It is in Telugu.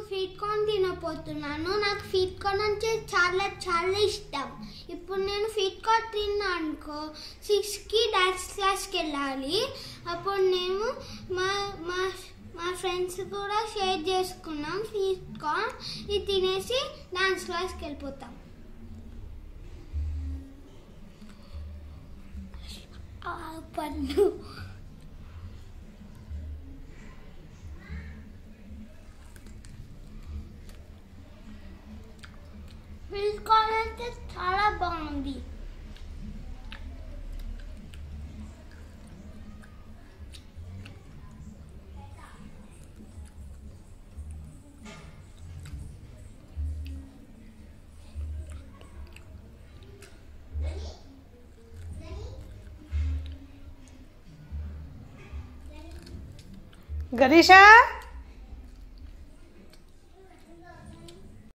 Sweet corn తినపోతున్నాను. నాకు స్వీట్ కార్న్ అంటే చాలా చాలా ఇష్టం. ఇప్పుడు నేను స్వీట్ కార్న్ తిన్నా అనుకో 6కి డాన్స్ క్లాస్కి వెళ్ళాలి. అప్పుడు నేను మా ఫ్రెండ్స్ కూడా షేర్ చేసుకున్నాం స్వీట్ కార్న్. ఇది తినేసి డాన్స్ క్లాస్కి వెళ్ళిపోతాం. పన్ను స్వీట్ కార్న్ అయితే చాలా బాగుంది. గణేషా